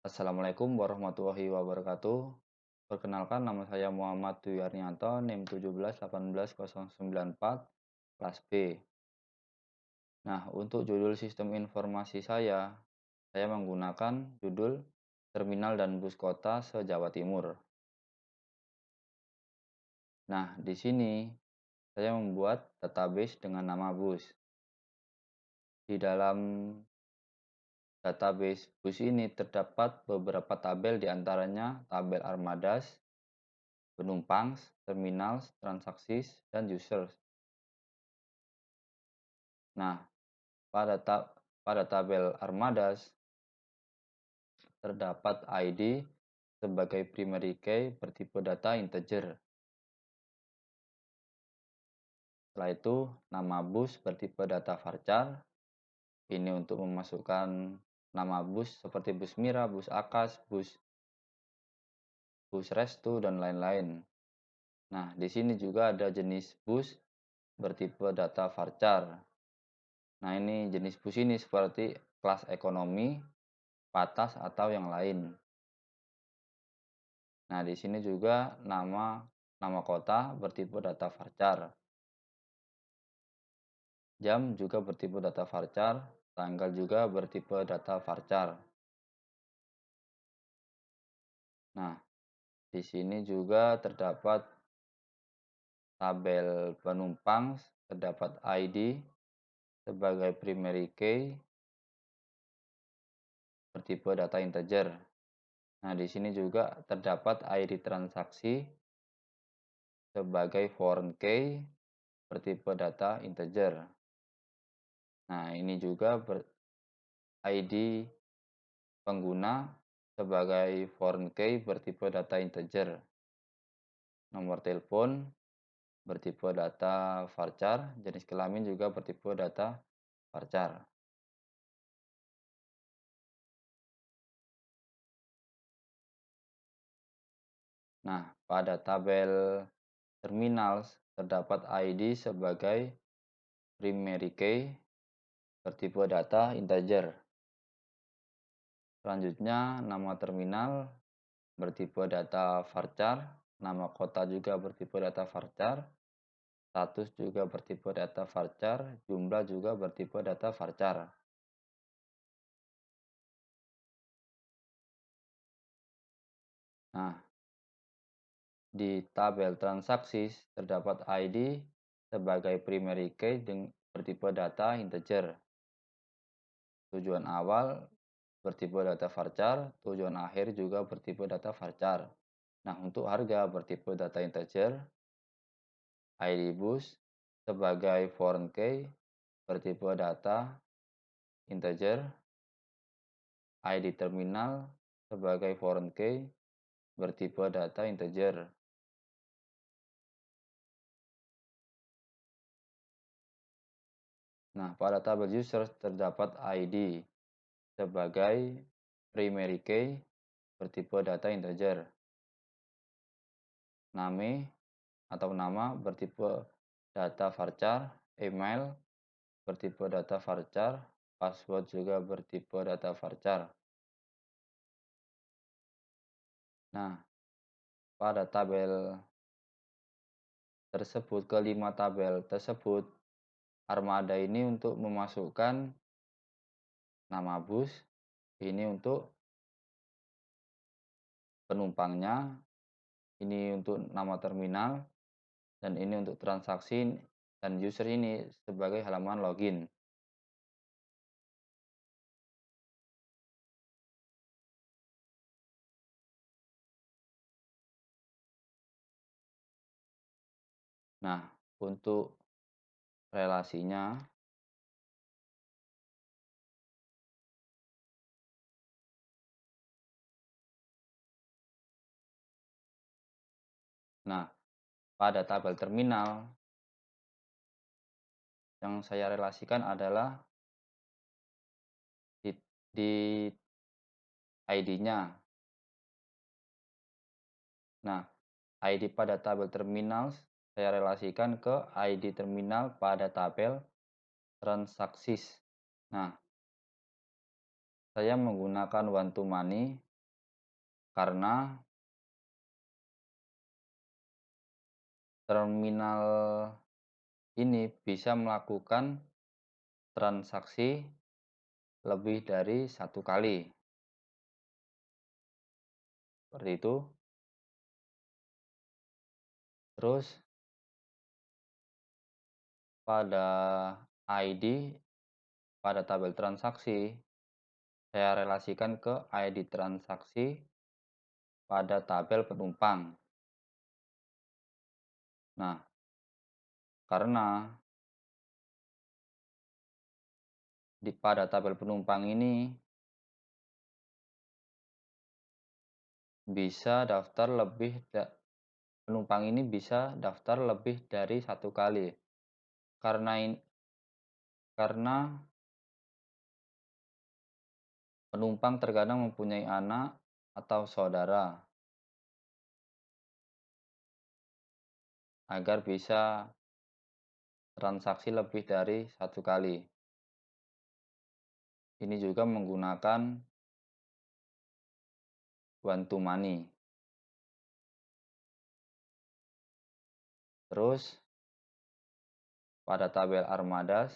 Assalamualaikum warahmatullahi wabarakatuh. Perkenalkan nama saya Muhammad Dwi Arnianto, NIM 1718094, kelas B. Nah, untuk judul sistem informasi saya menggunakan judul Terminal dan Bus Kota se-Jawa Timur. Nah, di sini saya membuat database dengan nama bus. Di dalam database bus ini terdapat beberapa tabel, di antaranya tabel armadas, penumpang, terminal, transaksi, dan users. Nah, pada tabel armadas terdapat ID sebagai primary key bertipe data integer. Setelah itu, nama bus bertipe data varchar. Ini untuk memasukkan nama bus seperti bus Mira, bus Akas, bus Restu, dan lain-lain. Nah, di sini juga ada jenis bus bertipe data varchar. Nah, ini jenis bus ini seperti kelas ekonomi, patas, atau yang lain. Nah, di sini juga nama kota bertipe data varchar. Jam juga bertipe data varchar, tanggal juga bertipe data varchar. Nah, di sini juga terdapat tabel penumpang, terdapat ID sebagai primary key bertipe data integer. Nah, di sini juga terdapat ID transaksi sebagai foreign key bertipe data integer. Nah, ini juga ID pengguna sebagai foreign key bertipe data integer. Nomor telepon bertipe data varchar, jenis kelamin juga bertipe data varchar. Nah, pada tabel terminal terdapat ID sebagai primary key bertipe data integer. Selanjutnya, nama terminal bertipe data varchar, nama kota juga bertipe data varchar, status juga bertipe data varchar, jumlah juga bertipe data varchar. Nah, di tabel transaksi terdapat ID sebagai primary key bertipe data integer. Tujuan awal bertipe data varchar, tujuan akhir juga bertipe data varchar. Nah, untuk harga bertipe data integer, ID bus sebagai foreign key bertipe data integer, ID terminal sebagai foreign key bertipe data integer. Nah, pada tabel user terdapat ID sebagai primary key bertipe data integer. Nama bertipe data varchar, email bertipe data varchar, password juga bertipe data varchar. Nah, pada tabel tersebut, kelima tabel tersebut, armada ini untuk memasukkan nama bus, ini untuk penumpangnya, ini untuk nama terminal, dan ini untuk transaksi, dan user ini sebagai halaman login. Nah, untuk relasinya, nah, pada tabel terminal yang saya relasikan adalah di ID-nya. Nah, ID pada tabel terminal saya relasikan ke ID terminal pada tabel transaksi. Nah, saya menggunakan one to many karena terminal ini bisa melakukan transaksi lebih dari satu kali. Seperti itu. Terus pada ID, pada tabel transaksi, saya relasikan ke ID transaksi pada tabel penumpang. Nah, karena pada tabel penumpang ini bisa daftar lebih penumpang ini bisa daftar lebih dari satu kali. Karena penumpang terkadang mempunyai anak atau saudara, agar bisa transaksi lebih dari satu kali. Ini juga menggunakan one to money. Terus pada tabel Armadas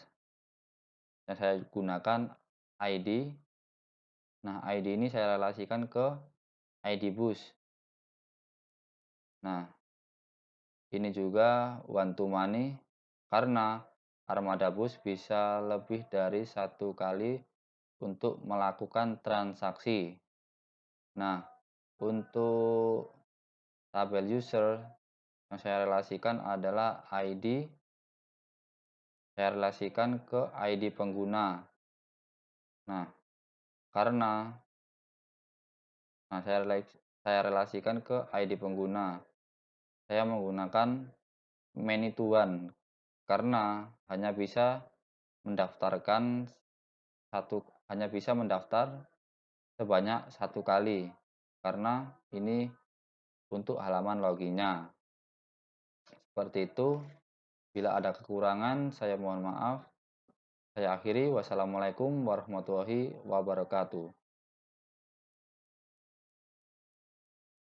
yang saya gunakan ID. Nah, ID ini saya relasikan ke ID bus. Nah, ini juga one to money karena armada bus bisa lebih dari satu kali untuk melakukan transaksi. Nah, untuk tabel user yang saya relasikan adalah ID, saya relasikan ke ID pengguna. Nah, karena saya relasikan ke ID pengguna. Saya menggunakan many to one karena mendaftarkan hanya bisa mendaftar sebanyak satu kali karena ini untuk halaman loginnya. Seperti itu. Bila ada kekurangan, saya mohon maaf. Saya akhiri. Wassalamualaikum warahmatullahi wabarakatuh.